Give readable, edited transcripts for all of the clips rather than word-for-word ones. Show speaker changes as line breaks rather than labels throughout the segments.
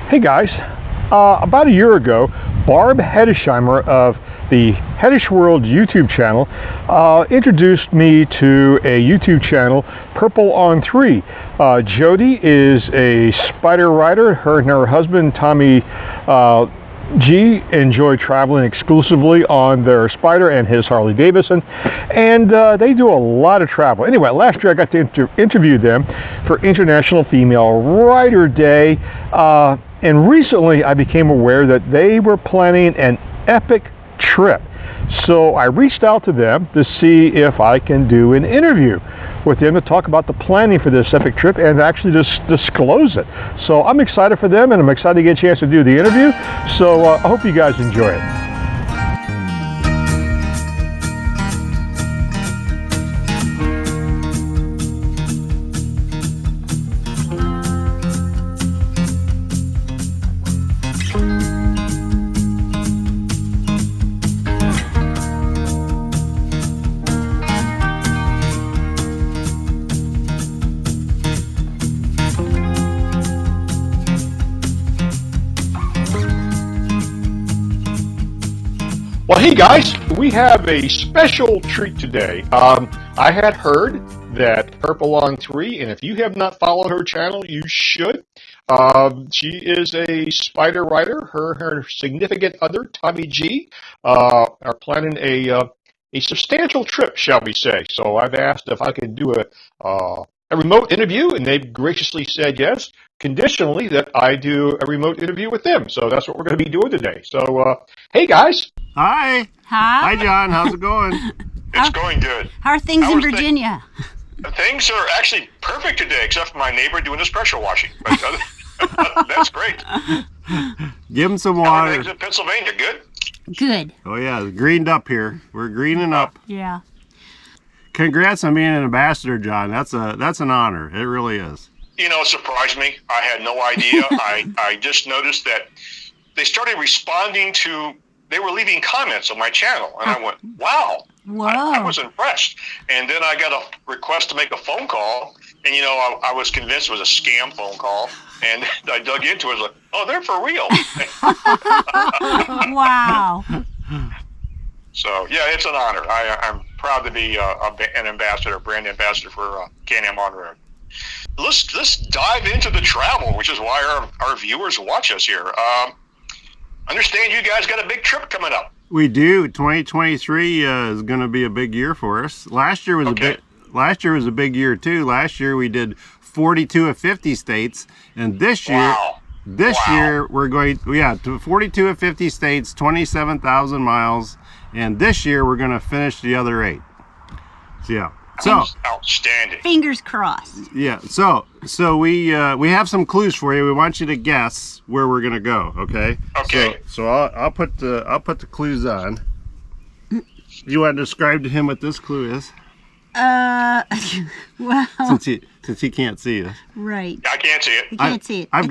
Hey guys, about a year ago, Barb Hettesheimer of the Hettesworld YouTube channel introduced me to a YouTube channel, Purple on 3. Jody is a Spyder rider. Her and her husband, Tommy G, enjoy traveling exclusively on their Spyder and his Harley Davidson, and they do a lot of travel. Anyway, last year I got to interview them for International Female Rider Day, and recently I became aware that they were planning an epic trip. So I reached out to them to see if I can do an interview with them to talk about the planning for this epic trip and actually just disclose it. So I'm excited for them, and I'm excited to get a chance to do the interview. So I hope you guys enjoy it. Well, hey guys, we have a special treat today. I had heard that Purple on 3, and if you have not followed her channel, you should. She is a Spyder rider. Her and her significant other, Tommy G, are planning a substantial trip, shall we say. So I've asked if I could do a remote interview, and they've graciously said yes, conditionally that I do a remote interview with them. So that's what we're going to be doing today. So, hey guys.
Hi.
Hi.
Hi, John. How's it going?
It's going good.
How are things in Virginia?
Things are actually perfect today, except for my neighbor doing his pressure washing. But that's great.
Give him some
How are
water.
things in Pennsylvania? Good?
Good.
Oh, yeah. It's greened up here. We're greening up.
Yeah.
Congrats on being an ambassador, John. That's an honor. It really is.
You know, it surprised me. I had no idea. I just noticed that they started responding to, they were leaving comments on my channel. And I went, wow.
Whoa.
I was impressed. And then I got a request to make a phone call. And, you know, I was convinced it was a scam phone call. And I dug into it. I was like, oh, they're for real.
Wow.
So, yeah, it's an honor. I'm proud to be an ambassador, brand ambassador for Can-Am On-Road. Let's dive into the travel, which is why our viewers watch us here. Understand you guys got a big trip coming up.
We do. 2023 is going to be a big year for us. Last year was a big year too. Last year we did 42 of 50 states, and this year, year we're going to 42 of 50 states, 27,000 miles, and this year we're going to finish the other 8. So, yeah. So
outstanding.
Fingers crossed.
Yeah. So we have some clues for you. We want you to guess where we're gonna go. Okay.
Okay.
So I'll put the clues on. You want to describe to him what this clue is?
Well.
Since he can't see us.
Right.
I can't see it.
You can't see it.
I've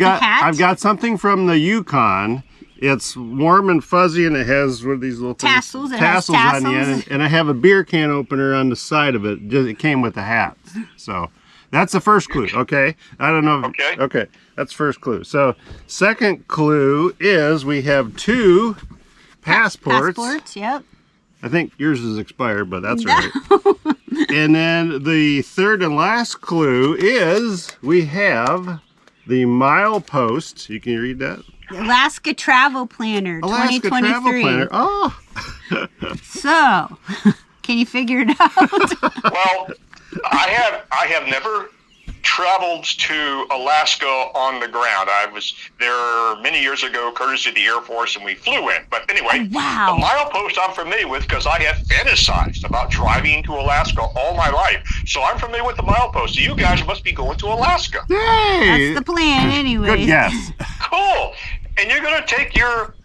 got something from the Yukon. It's warm and fuzzy, and it has one of these little
tassels.
Tassels on the end, and I have a beer can opener on the side of it. It came with the hat. So that's the first clue. Okay. I don't know. Okay. That's first clue. So second clue is we have 2 passports.
Passports. Yep.
I think yours is expired, but that's right. And then the third and last clue is we have the milepost. You can read that.
Alaska Travel Planner,
Alaska
2023.
Travel Planner. Oh.
So, can you figure it out?
Well, I have never traveled to Alaska on the ground. I was there many years ago, courtesy of the Air Force, and we flew in. But anyway,
wow.
The milepost I'm familiar with because I have fantasized about driving to Alaska all my life. So I'm familiar with the milepost. So you guys must be going to Alaska.
Hey!
That's the plan anyway.
Good guess.
Cool. And you're going to take your,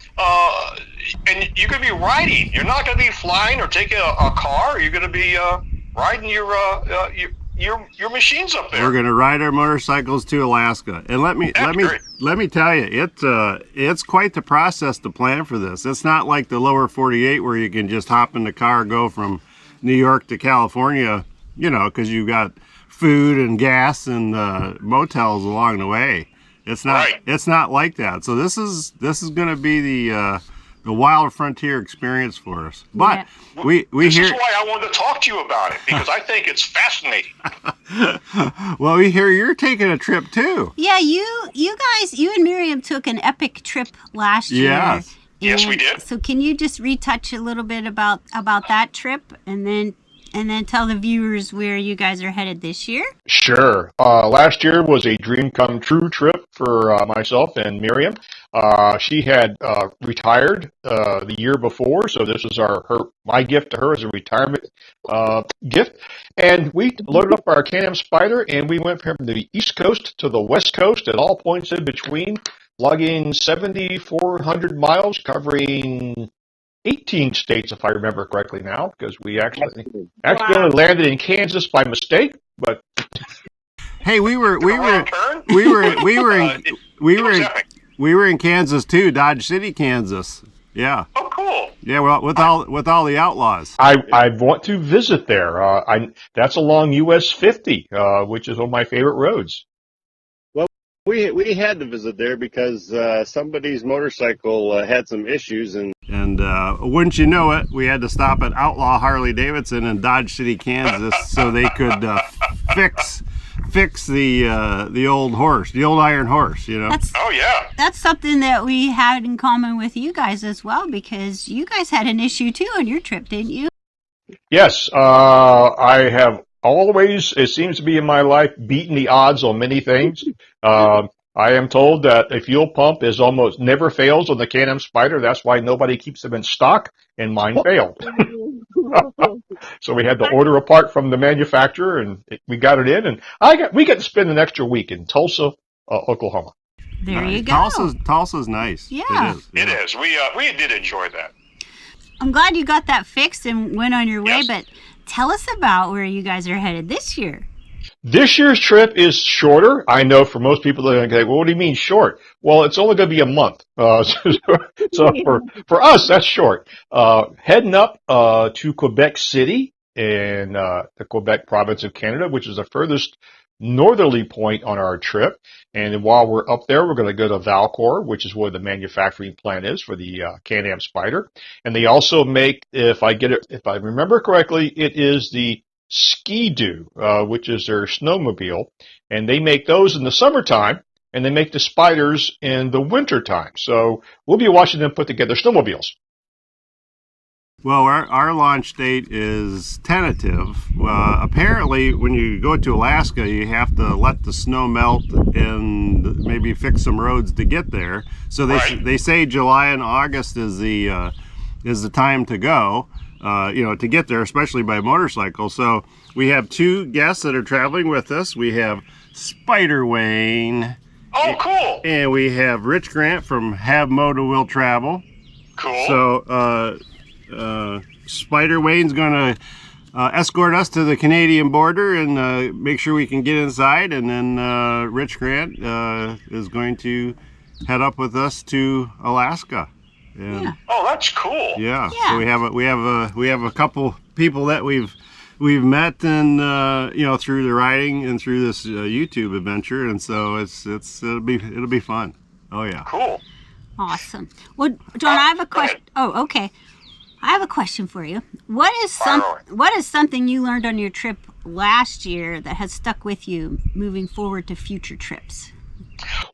and you're going to be riding. You're not going to be flying or taking a car. You're going to be riding your machines up there.
We're going to ride our motorcycles to Alaska. And let me tell you, it's quite the process to plan for this. It's not like the lower 48 where you can just hop in the car, go from New York to California, you know, because you've got food and gas and motels along the way. It's not.
Right.
It's not like that. So this is going to be the wild frontier experience for us. But we
This
hear.
is why I wanted to talk to you about it, because I think it's fascinating.
Well, we hear you're taking a trip too.
Yeah, you guys, you and Miriam took an epic trip last year.
Yes.
Yes, we
And
did.
So can you just retouch a little bit about that trip, and then tell the viewers where you guys are headed this year?
Sure. Last year was a dream come true trip for myself and Miriam. She had retired the year before, so this was my gift to her as a retirement gift. And we loaded up our Can-Am Spyder, and we went from the East Coast to the West Coast at all points in between, lugging 7,400 miles, covering 18 states, if I remember correctly now, because we accidentally landed in Kansas by mistake. But
Hey, we were
Turn?
in Kansas too, Dodge City, Kansas. Yeah.
Oh, cool.
Yeah, well, with all the outlaws.
I want to visit there. That's along US 50, which is one of my favorite roads.
We had to visit there because somebody's motorcycle had some issues, and wouldn't you know it, we had to stop at Outlaw Harley Davidson in Dodge City, Kansas, so they could fix the old horse, the old iron horse. You know.
That's something that we had in common with you guys as well, because you guys had an issue too on your trip, didn't you?
Yes, I have always, it seems to be in my life, beaten the odds on many things. I am told that a fuel pump is almost never fails on the Can-Am Spyder. That's why nobody keeps them in stock, and mine failed. So we had to order a part from the manufacturer, and we got it in, and we get to spend an extra week in Tulsa, Oklahoma.
There you go.
Tulsa's nice.
Yeah.
It is. We did enjoy that.
I'm glad you got that fixed and went on your way,
Yes.
but tell us about where you guys are headed this year.
This year's trip is shorter. I know for most people they're going to say, well, what do you mean short? Well, it's only going to be a month. So for us, that's short. Heading up to Quebec City in the Quebec province of Canada, which is the furthest northerly point on our trip. And while we're up there, we're going to go to Valcourt, which is where the manufacturing plant is for the Can-Am Spyder. And they also make, if I remember correctly, it is the Ski-Doo, which is their snowmobile, and they make those in the summertime, and they make the Spyders in the wintertime. So we'll be watching them put together snowmobiles.
Well, our launch date is tentative. Apparently, when you go to Alaska, you have to let the snow melt and maybe fix some roads to get there. So they say July and August is the time to go. To get there, especially by motorcycle. So we have two guests that are traveling with us. We have Spider Wayne.
Oh, cool.
And we have Rich Grant from Have Moto Will Travel.
Cool.
So Spider Wayne's going to escort us to the Canadian border and make sure we can get inside. And then Rich Grant is going to head up with us to Alaska. And,
Yeah.
Oh, that's cool.
Yeah.
Yeah.
So we have a couple people that we've met and through the riding and through this YouTube adventure, and so it'll be fun. Oh yeah.
Cool.
Awesome. Well, John, I have a question. Oh, okay. I have a question for you. What is something you learned on your trip last year that has stuck with you moving forward to future trips?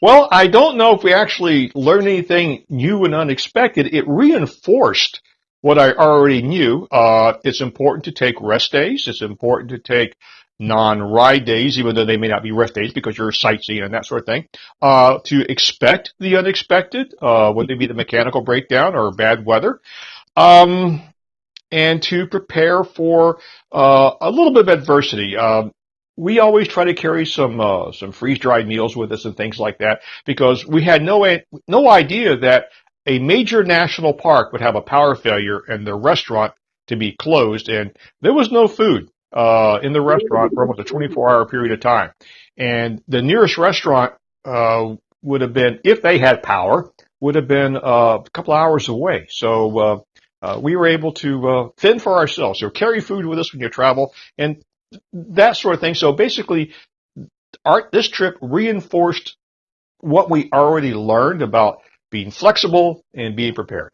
Well, I don't know if we actually learned anything new and unexpected. It reinforced what I already knew. It's important to take rest days. It's important to take non-ride days, even though they may not be rest days because you're sightseeing and that sort of thing. To expect the unexpected, whether it be the mechanical breakdown or bad weather. And to prepare for a little bit of adversity. We always try to carry some freeze-dried meals with us and things like that because we had no idea that a major national park would have a power failure and the restaurant to be closed, and there was no food in the restaurant for almost a 24-hour period of time. And the nearest restaurant would have been, if they had power, would have been a couple hours away. So we were able to fend for ourselves. So carry food with us when you travel and that sort of thing. So basically, this trip reinforced what we already learned about being flexible and being prepared.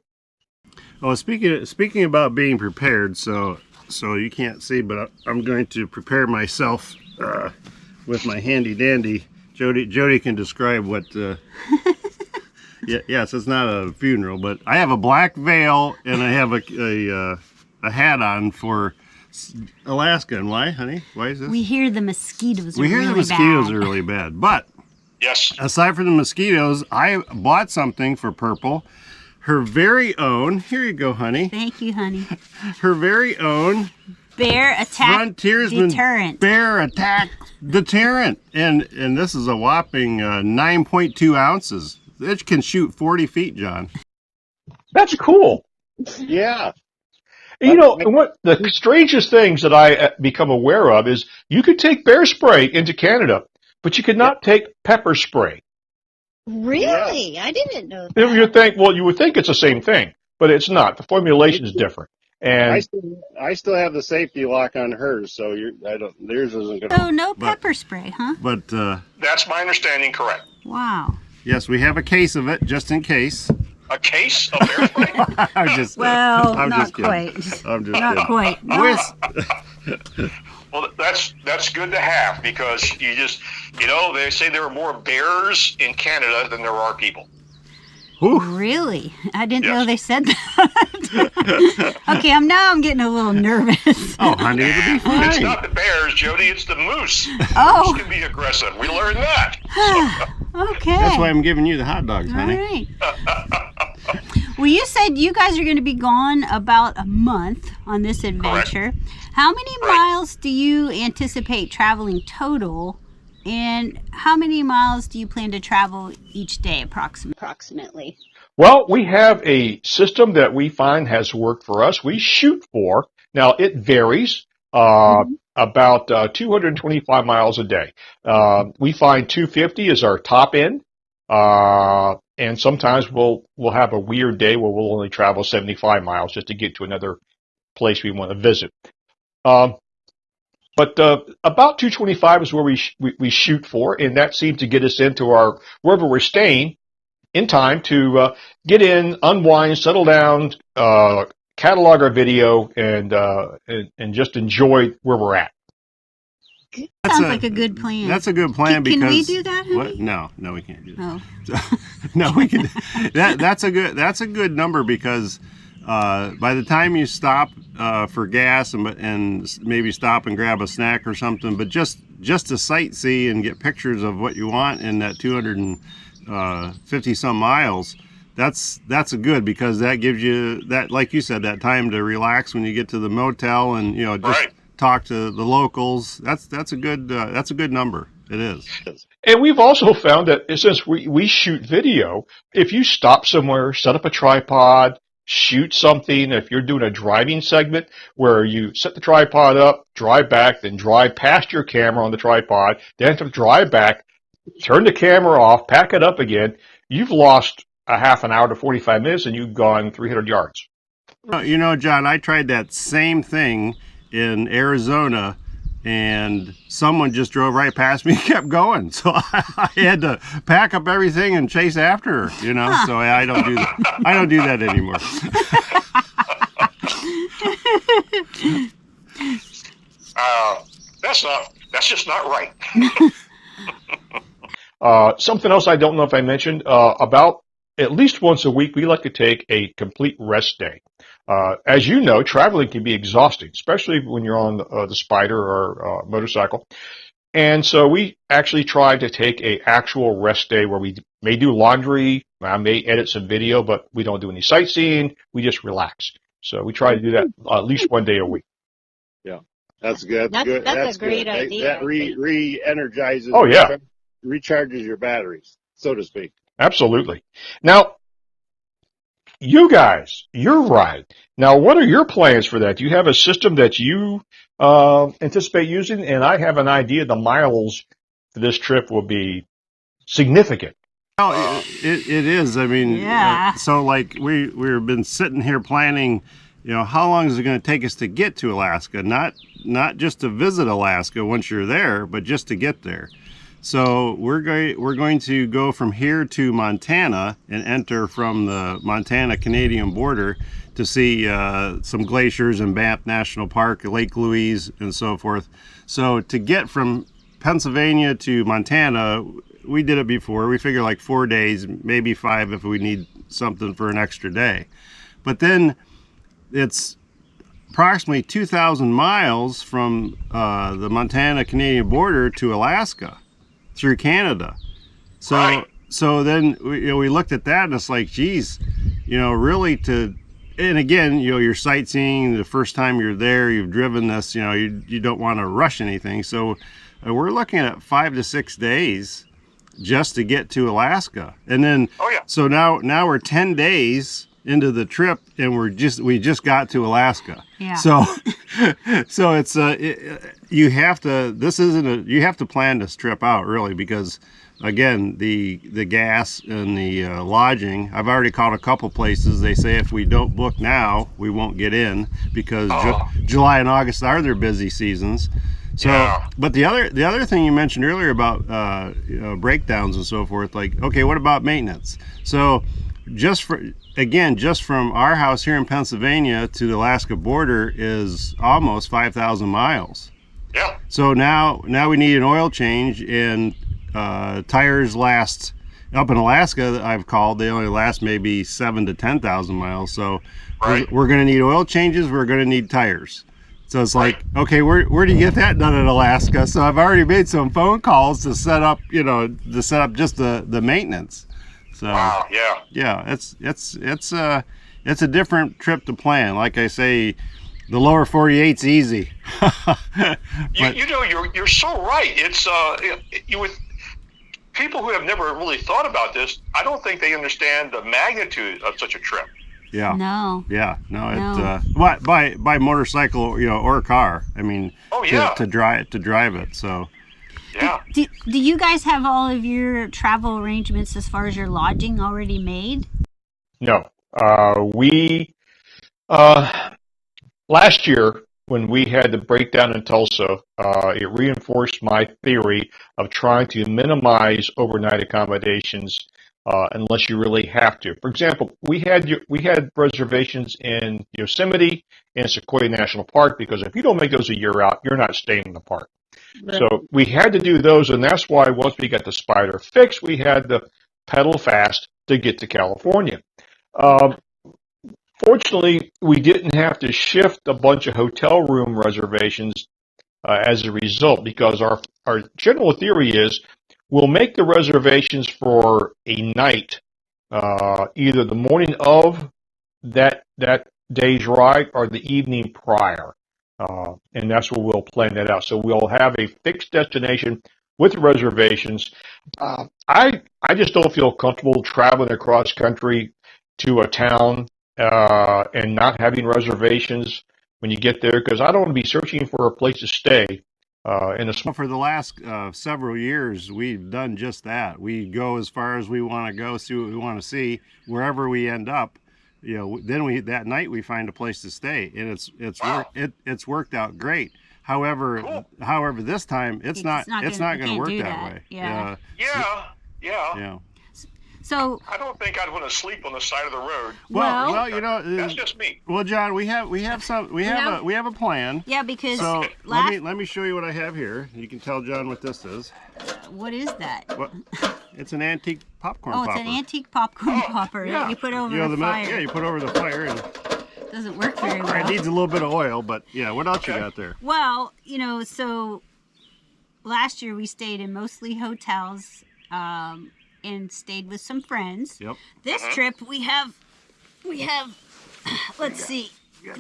Well, speaking about being prepared, so you can't see, but I'm going to prepare myself with my handy dandy. Jody can describe what. Yes, it's not a funeral, but I have a black veil and I have a hat on for Alaska. And why, honey? Why is this?
We hear the mosquitoes.
We hear the mosquitoes are really bad, but
Yes.
aside from the mosquitoes, I bought something for Purple. Her very own. Here you go, honey.
Thank you, honey.
Her very own
Bear attack
frontiersman
deterrent.
bear attack deterrent, and this is a whopping 9.2 ounces. It can shoot 40 feet, John.
That's cool.
Yeah.
You know, and what the strangest things that I become aware of is you could take bear spray into Canada, but you could not take pepper spray.
Really? I didn't know that.
You would think it's the same thing, but it's not. The formulation is different. And
I still have the safety lock on hers, so yours isn't going to.
So no pepper spray, huh?
But
That's my understanding, correct.
Wow.
yes, we have a case of it just in case.
A case of bear spray?
I'm just
Well,
I'm
not
just kidding.
quite.
I'm just
Not
kidding.
quite. No.
Well, that's good to have because they say there are more bears in Canada than there are people.
Really? I didn't know
Yes.
they said that. Okay, I'm getting a little nervous.
Oh, honey, it'll be
It's
fine.
not the bears, Jody. It's the moose.
Oh.
Moose can be aggressive. We learned that.
Okay.
That's why I'm giving you the hot dogs,
All
honey.
right. Well, you said you guys are going to be gone about a month on this adventure. How many miles do you anticipate traveling total? And how many miles do you plan to travel each day approximately?
well, we have a system that we find has worked for us. We shoot for, now it varies, about 225 miles a day. We find 250 is our top end. And sometimes we'll have a weird day where we'll only travel 75 miles just to get to another place we want to visit. But about 225 is where we shoot for, and that seems to get us into wherever we're staying in time to get in, unwind, settle down, catalog our video, and just enjoy where we're at.
Sounds like a good plan.
That's a good plan
Can
because
we do that, honey?
What? No, we can't do that.
Oh.
No, we can. That's a good number because by the time you stop for gas and maybe stop and grab a snack or something, but just to sightsee and get pictures of what you want in that 250 some miles, that's a good because that gives you that, like you said, that time to relax when you get to the motel and just talk to the locals. That's a good number. It is.
And we've also found that since we shoot video, if you stop somewhere, set up a tripod, shoot something, if you're doing a driving segment where you set the tripod up, drive back, then drive past your camera on the tripod, then have to drive back, turn the camera off, pack it up again, you've lost a half an hour to 45 minutes and you've gone 300 yards.
John, I tried that same thing in Arizona, and someone just drove right past me and kept going. So I had to pack up everything and chase after her, So I don't do that. I don't do that anymore.
That's just not right.
Something else I don't know if I mentioned, about at least once a week, we like to take a complete rest day. As you know, traveling can be exhausting, especially when you're on the Spyder or motorcycle. And so we actually try to take a actual rest day where we may do laundry, I may edit some video, but we don't do any sightseeing. We just relax. So we try to do that at least one day a week.
Yeah, that's good.
That's a great idea.
That re-energizes.
Oh, yeah.
Recharges your batteries, so to speak.
Absolutely. Now, you guys, you're right. Now, what are your plans for that? Do you have a system that you anticipate using? And I have an idea the miles for this trip will be significant.
Oh, it is. I mean,
Yeah.
So like we've been sitting here planning, how long is it going to take us to get to Alaska? Not just to visit Alaska once you're there, but just to get there. So we're going to go from here to Montana and enter from the Montana-Canadian border to see some glaciers in Banff National Park, Lake Louise, and so forth. So to get from Pennsylvania to Montana, we did it before. We figure like 4 days, maybe 5 if we need something for an extra day. But then it's approximately 2,000 miles from the Montana-Canadian border to Alaska through Canada. So
Right.
so then we looked at that and it's like, geez, really and again, you're sightseeing the first time you're there, you've driven this, you don't want to rush anything. So we're looking at 5 to 6 days just to get to Alaska. And then,
Oh, yeah.
so now we're 10 days into the trip and we just got to Alaska.
Yeah.
So, so it's, you have to plan this trip out really, because again, the gas and the lodging, I've already called a couple places. They say if we don't book now, we won't get in because July and August are their busy seasons. So,
Yeah.
but the other thing you mentioned earlier about breakdowns and so forth, like, okay, what about maintenance? So just from our house here in Pennsylvania to the Alaska border is almost 5,000 miles.
Yeah.
So now we need an oil change, and tires last, up in Alaska, I've called, they only last maybe 7 to 10,000 miles. So
Right.
we're going to need oil changes. We're going to need tires. So it's like, okay, where do you get that done in Alaska? So I've already made some phone calls to set up, just the maintenance. So
Wow. Yeah.
yeah, it's a different trip to plan. Like I say, the lower 48's easy. But,
You're so right. It's with people who have never really thought about this, I don't think they understand the magnitude of such a trip.
yeah.
No.
Yeah, no,
No.
it's by motorcycle, or car. I mean,
Oh, yeah.
to drive it. So
Yeah.
Do you guys have all of your travel arrangements as far as your lodging already made?
No. We last year when we had the breakdown in Tulsa, it reinforced my theory of trying to minimize overnight accommodations unless you really have to. For example, we had reservations in Yosemite and Sequoia National Park because if you don't make those a year out, you're not staying in the park. So we had to do those, and that's why once we got the Spyder fixed, we had to pedal fast to get to California. Fortunately, we didn't have to shift a bunch of hotel room reservations as a result, because our general theory is we'll make the reservations for a night, either the morning of that day's ride or the evening prior. And that's where we'll plan that out. So we'll have a fixed destination with reservations. I just don't feel comfortable traveling across country to a town and not having reservations when you get there, because I don't want to be searching for a place to stay in a small.
for the last several years, we've done just that. We go as far as we want to go, see what we want to see, wherever we end up. Then that night we find a place to stay, and it's worked out great. However,
Cool.
This time it's not going to work that way.
Yeah.
Yeah.
Yeah.
So
I don't think I'd want to sleep on the side of the road.
Well,
That's just me.
Well, John, we have a plan.
yeah, because
So let me show you what I have here. You can tell John what this is.
what is that?
What? It's an antique popcorn
Oh,
popper.
it's an antique popcorn popper that you put over the fire.
Yeah, you put over the fire, and
Doesn't work very
it
well.
needs a little bit of oil. But yeah, what else you got there?
Well, so last year we stayed in mostly hotels and stayed with some friends.
Yep.
This trip we have let's see.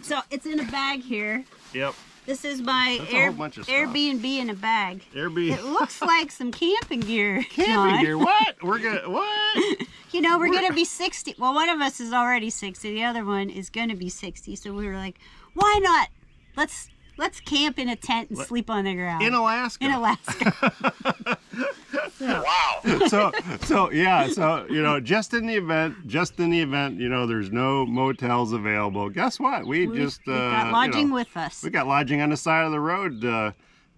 So it's in a bag here.
Yep.
This is my
That's a whole bunch of stuff.
Airbnb in a bag.
Airbnb.
It looks like some camping gear.
Camping
John.
gear. What? We're
gonna be 60. Well, one of us is already 60. The other one is gonna be 60. So we were like, why not? Let's camp in a tent and sleep on the ground.
in Alaska.
In Alaska.
Wow.
So yeah, just in the event, there's no motels available. Guess what? We
We've got lodging with us.
We got lodging on the side of the road.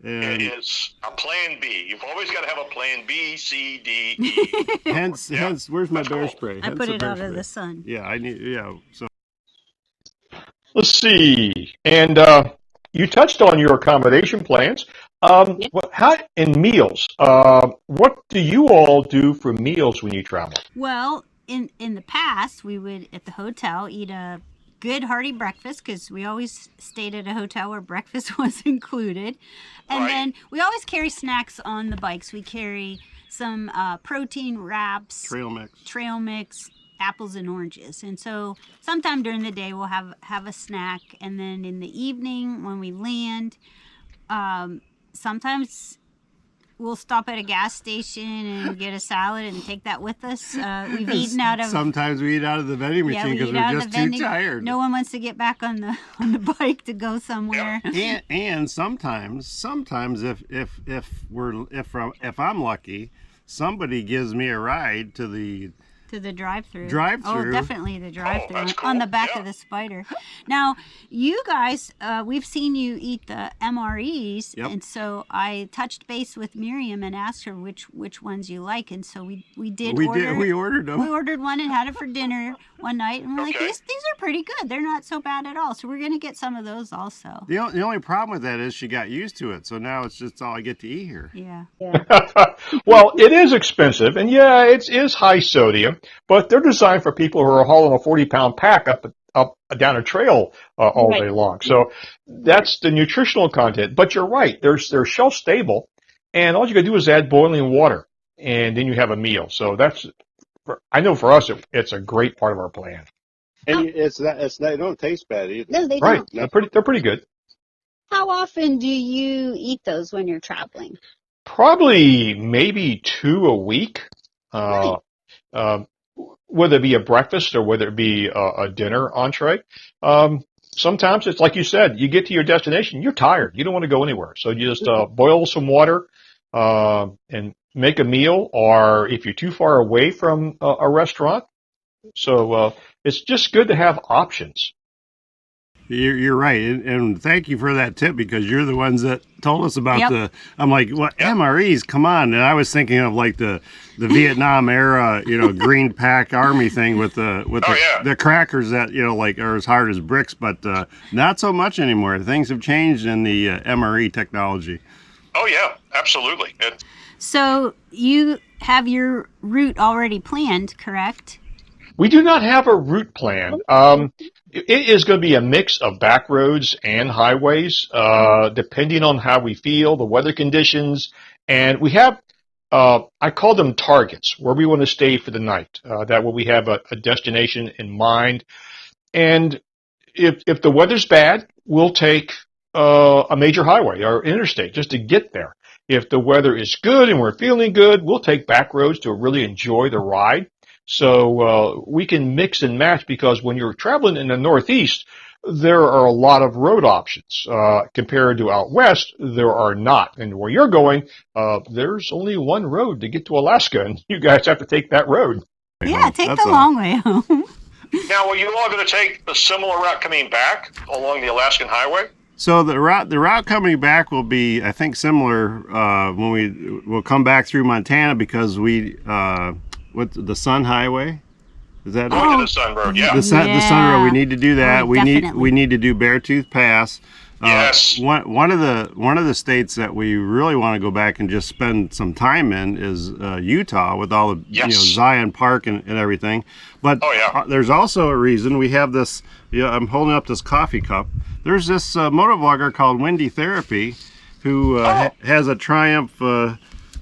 And
it's a plan B. You've always got to have a plan B, C, D, E.
hence, where's my bear spray?
I
Hence
put
the
it
bear
out of
spray.
the sun.
Yeah, I need. Yeah, so.
Let's see. And you touched on your accommodation plans. How in meals? What do you all do for meals when you travel?
Well, in the past, we would at the hotel eat a good hearty breakfast because we always stayed at a hotel where breakfast was included, and
Right.
then we always carry snacks on the bikes. We carry some protein wraps, trail mix, apples and oranges, and so sometime during the day we'll have a snack, and then in the evening when we land, sometimes we'll stop at a gas station and get a salad and take that with us. We've eaten out of.
Sometimes we eat out of the vending machine because we're just too tired.
No one wants to get back on the bike to go somewhere.
And sometimes if I'm lucky, somebody gives me a ride to the
drive-through.
Drive-through.
Oh, definitely the drive-through
that's cool.
on the back
Yeah.
of the Spyder. Now, you guys, we've seen you eat the MREs,
Yep.
and so I touched base with Miriam and asked her which ones you like, and so we ordered.
We ordered them.
We ordered one and had it for dinner one night, and we're like,
Okay.
these are pretty good. They're not so bad at all. So we're gonna get some of those also.
The only problem with that is she got used to it, so now it's just all I get to eat here.
Yeah.
Well, it is expensive, and yeah, it is high sodium, but they're designed for people who are hauling a 40-pound pack up down a trail all day long. So that's the nutritional content. But you're right; they're shelf stable, and all you got to do is add boiling water, and then you have a meal. So I know for us, it's a great part of our plan.
And they don't taste bad either.
No, they
Right?
don't.
They're pretty good.
How often do you eat those when you're traveling?
Probably maybe 2 a week.
Right.
Whether it be a breakfast or whether it be a dinner entree. Sometimes it's like you said, you get to your destination, you're tired. You don't want to go anywhere. So you just boil some water and make a meal, or if you're too far away from a restaurant. So it's just good to have options.
You're right, and thank you for that tip because you're the ones that told us about
Yep.
I'm like, what MREs? Come on! And I was thinking of like the Vietnam era, Green Pack Army thing with the crackers that like are as hard as bricks, but not so much anymore. Things have changed in the MRE technology.
Oh yeah, absolutely.
So you have your route already planned, correct?
We do not have a route plan. It is going to be a mix of back roads and highways, depending on how we feel, the weather conditions, and we have, I call them targets, where we want to stay for the night. That way we have a destination in mind. And if the weather's bad, we'll take a major highway or interstate just to get there. If the weather is good and we're feeling good, we'll take back roads to really enjoy the ride. So we can mix and match because when you're traveling in the Northeast, there are a lot of road options. Compared to out west, there are not. And where you're going, there's only one road to get to Alaska, and you guys have to take that road.
Yeah, take
That's
the
all.
long way home.
Now, are you all going to take a similar route coming back along the Alaskan Highway?
So the route coming back will be, I think, similar when we'll come back through Montana because with the Sun Highway. Is that
Going to the Sun Road, yeah.
the Sun Road? We need to do that.
Oh,
we
definitely.
need to do Beartooth Pass.
Yes.
One of the states that we really want to go back and just spend some time in is Utah with all the
Yes.
Zion Park and everything. But
Oh, yeah.
there's also a reason we have this. I'm holding up this coffee cup. There's this motovlogger called Windy Therapy who has a Triumph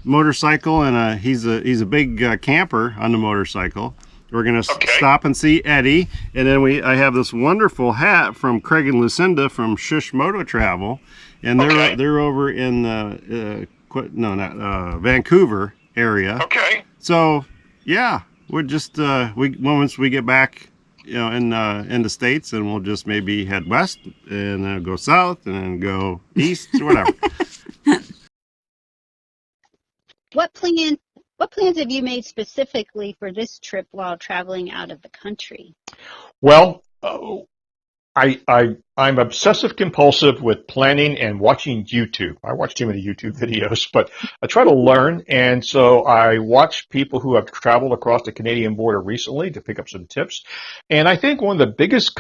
motorcycle, and he's a big camper on the motorcycle. We're gonna stop and see Eddie, and then I have this wonderful hat from Craig and Lucinda from Shush Moto Travel, and they're over in Vancouver area.
Okay.
So yeah, we're just once we get back, in the States, and we'll just maybe head west and then go south and then go east or whatever.
What plans have you made specifically for this trip while traveling out of the country?
Well, I'm obsessive compulsive with planning and watching YouTube. I watch too many YouTube videos, but I try to learn, and so I watch people who have traveled across the Canadian border recently to pick up some tips. And I think one of the biggest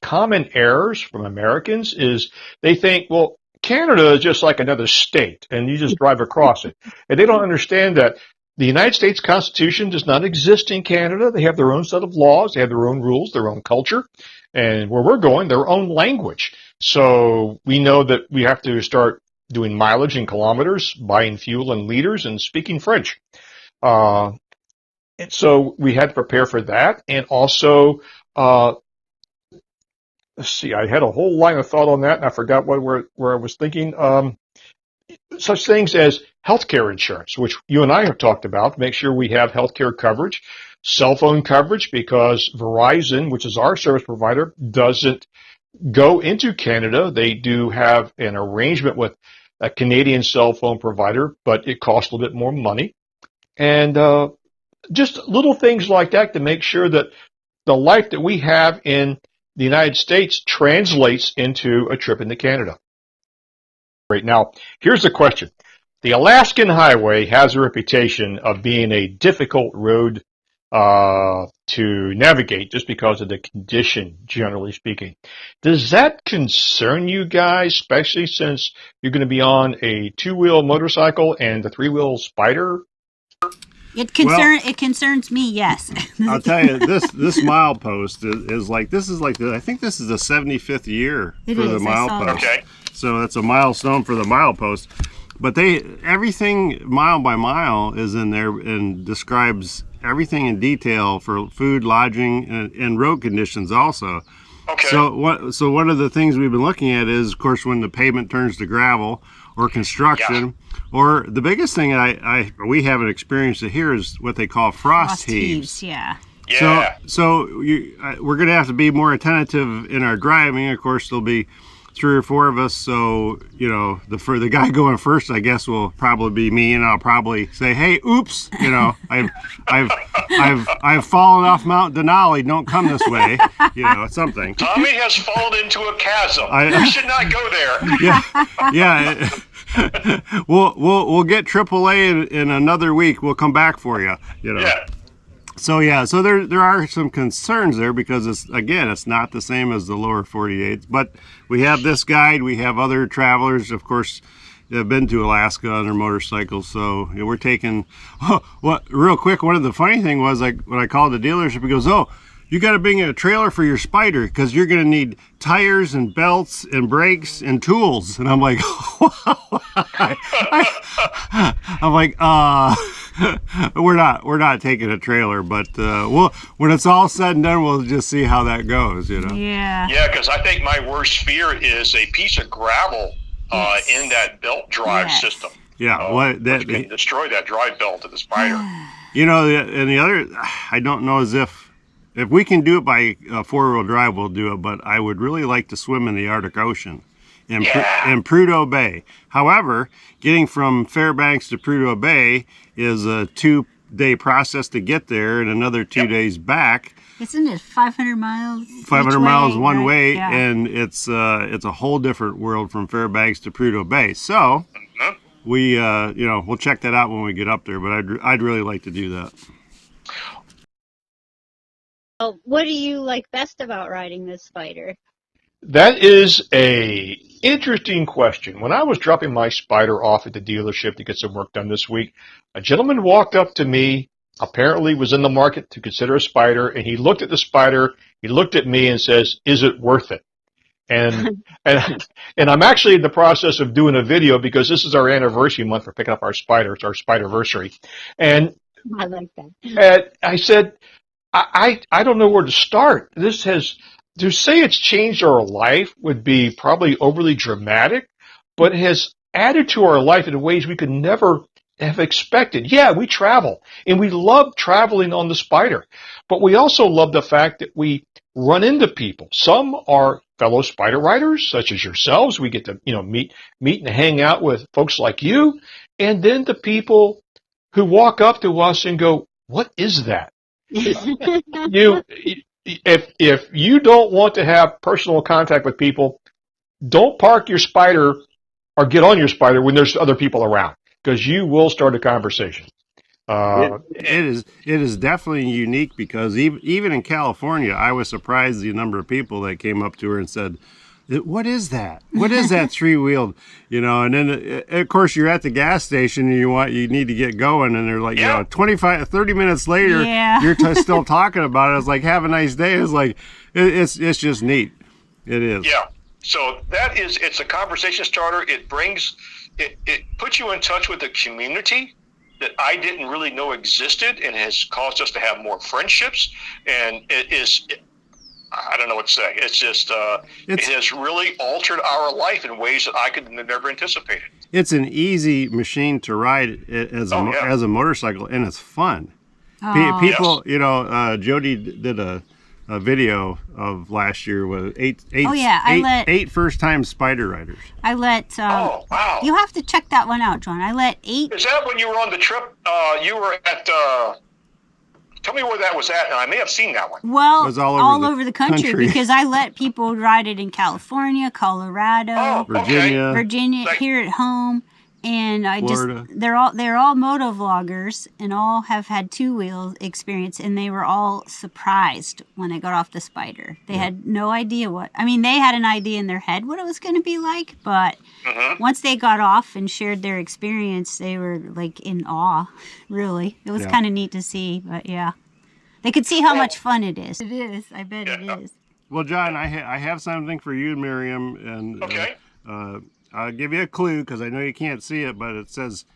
common errors from Americans is they think, well, Canada is just like another state, and you just drive across it. And they don't understand that the United States Constitution does not exist in Canada. They have their own set of laws, they have their own rules, their own culture, and where we're going, their own language. So we know that we have to start doing mileage in kilometers, buying fuel in liters, and speaking French. And so we had to prepare for that. And also, let's see, I had a whole line of thought on that, and I forgot where I was thinking. Such things as healthcare insurance, which you and I have talked about, make sure we have healthcare coverage, cell phone coverage, because Verizon, which is our service provider, doesn't go into Canada. They do have an arrangement with a Canadian cell phone provider, but it costs a little bit more money. And just little things like that to make sure that the life that we have in the United States translates into a trip into Canada. Right now, here's the question. The Alaskan Highway has a reputation of being a difficult road to navigate just because of the condition, generally speaking. Does that concern you guys, especially since you're going to be on a two-wheel motorcycle and the three-wheel Spyder?
It concerns me, yes.
I'll tell you, this milepost is like, I think this is the 75th year for the milepost.
Okay.
So that's a milestone for the milepost. But everything mile by mile is in there and describes everything in detail for food, lodging, and road conditions also.
Okay.
So one of the things we've been looking at is, of course, when the pavement turns to gravel or construction, or the biggest thing we haven't experienced it here is what they call frost heaves.
Yeah.
Yeah.
So we're going to have to be more attentive in our driving. Of course, there'll be 3 or 4 of us, so for the guy going first, I guess will probably be me, and I'll probably say, "Hey, oops, I've fallen off Mount Denali. Don't come this way," something.
Tommy has fallen into a chasm. You should not go there.
Yeah. We'll get AAA in another week. We'll come back for you.
Yeah.
So there are some concerns there because it's not the same as the lower 48. But we have this guide. We have other travelers, of course, that have been to Alaska on their motorcycles. So we're taking. Real quick, one of the funny thing was, like, when I called the dealership, he goes, "Oh, you got to bring a trailer for your Spyder because you're going to need tires and belts and brakes and tools." And I'm like, we're not taking a trailer, but when it's all said and done, we'll just see how that goes,
Yeah.
Yeah, because I think my worst fear is a piece of gravel in that belt drive system.
Yeah,
which can destroy that drive belt of the Spyder.
And the other, I don't know as if we can do it by 4-wheel drive, we'll do it, but I would really like to swim in the Arctic Ocean in Prudhoe Bay. However, getting from Fairbanks to Prudhoe Bay is a 2-day process to get there and another 2 days back.
Isn't it 500 miles?
500 miles one way,
Yeah.
and it's a whole different world from Fairbanks to Prudhoe Bay. So we'll check that out when we get up there, but I'd really like to do that.
Well, what do you like best about riding this Spyder?
That is a interesting question. When I was dropping my Spyder off at the dealership to get some work done this week, a gentleman walked up to me, apparently was in the market to consider a Spyder, and he looked at the Spyder, he looked at me and says, "Is it worth it?" And I'm actually in the process of doing a video because this is our anniversary month for picking up our Spyder. It's our Spyderversary. And
I like that.
and I said, I don't know where to start. To say it's changed our life would be probably overly dramatic, but it has added to our life in ways we could never have expected. Yeah, we travel, and we love traveling on the Spyder, but we also love the fact that we run into people. Some are fellow Spyder riders, such as yourselves. We get to meet and hang out with folks like you, and then the people who walk up to us and go, "What is that?" if you don't want to have personal contact with people, don't park your Spyder or get on your Spyder when there's other people around, because you will start a conversation.
It is definitely unique, because even in California, I was surprised the number of people that came up to her and said, "What is that? What is that three-wheeled?" You know, and then of course you're at the gas station and you need to get going, and they're like, you know, 30 minutes later, you're still talking about it. It's like, have a nice day. It's like, it's just neat. It is.
Yeah. So it's a conversation starter. It puts you in touch with a community that I didn't really know existed, and has caused us to have more friendships. And I don't know what to say. It's just, it has really altered our life in ways that I could have never anticipated.
It's an easy machine to ride as a motorcycle, and it's fun. People, you know, Jody did a video of last year with eight first-time Spyder riders.
I let.
Oh, wow!
You have to check that one out, John. I let 8.
Is that when you were on the trip? You were at. Tell me where that was at, and I may have seen that one.
Well, it was all over the country because I let people ride it in California, Colorado, Virginia, here at home. And Florida. They're all moto vloggers, and all have had two-wheel experience, and they were all surprised when they got off the Spyder. They had no idea they had an idea in their head what it was going to be like, but once they got off and shared their experience, they were like in awe, really. It was kind of neat to see, but yeah. They could see how much fun it is. It is. I bet it is.
Well, John, I have something for you, Miriam, and I'll give you a clue because I know you can't see it, but it says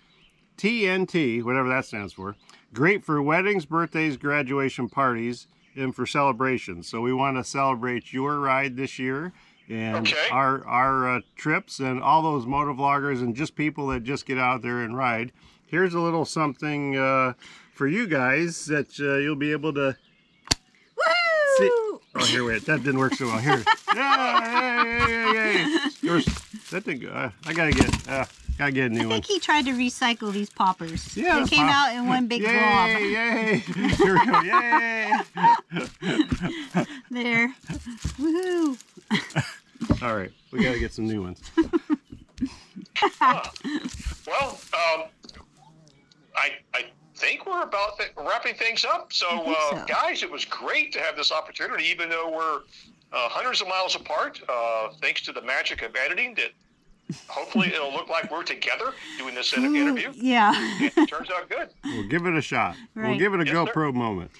TNT, whatever that stands for. Great for weddings, birthdays, graduation parties, and for celebrations. So we want to celebrate your ride this year, and our trips, and all those motovloggers and just people that just get out there and ride. Here's a little something for you guys that you'll be able to see. Oh, here, wait, that didn't work so well. Here. Yay. Yours. That thing, I gotta get a new one.
I think he tried to recycle these poppers.
Yeah,
they came out in one big blob.
Yay! Here we go! Yay!
There. Woohoo!
All right, we gotta get some new ones.
Well, I think we're about wrapping things up. So, guys, it was great to have this opportunity, even though we're hundreds of miles apart, thanks to the magic of editing, that hopefully it'll look like we're together doing this interview.
Yeah.
It turns out good.
We'll give it a shot.
Right.
We'll give it a GoPro moment.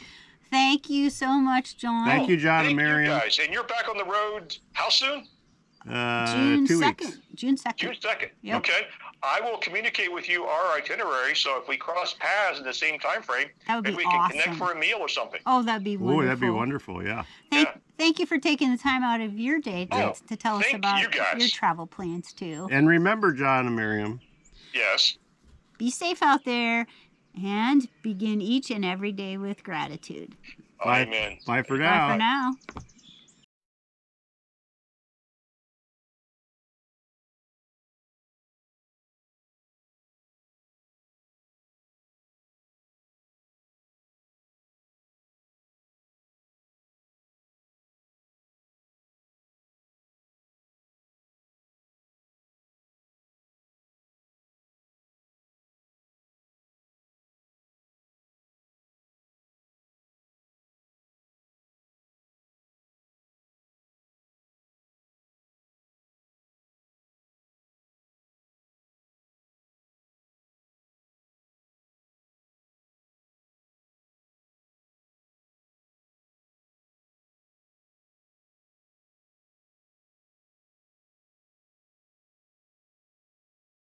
Thank you so much, John.
Thank you, John and
Thank
Miriam.
you guys. And you're back on the road how soon?
June
2
2nd.
weeks.
June 2nd.
June 2nd.
Yep.
Okay. I will communicate with you our itinerary, so if we cross paths in the same time frame, maybe we can connect for a meal or something.
Oh, that'd be wonderful.
Oh, that'd be wonderful, yeah.
Thank you for taking the time out of your day to tell us about your travel plans, too.
And remember, John and Miriam.
Yes.
Be safe out there, and begin each and every day with gratitude.
Amen.
Bye for now.
Bye for now.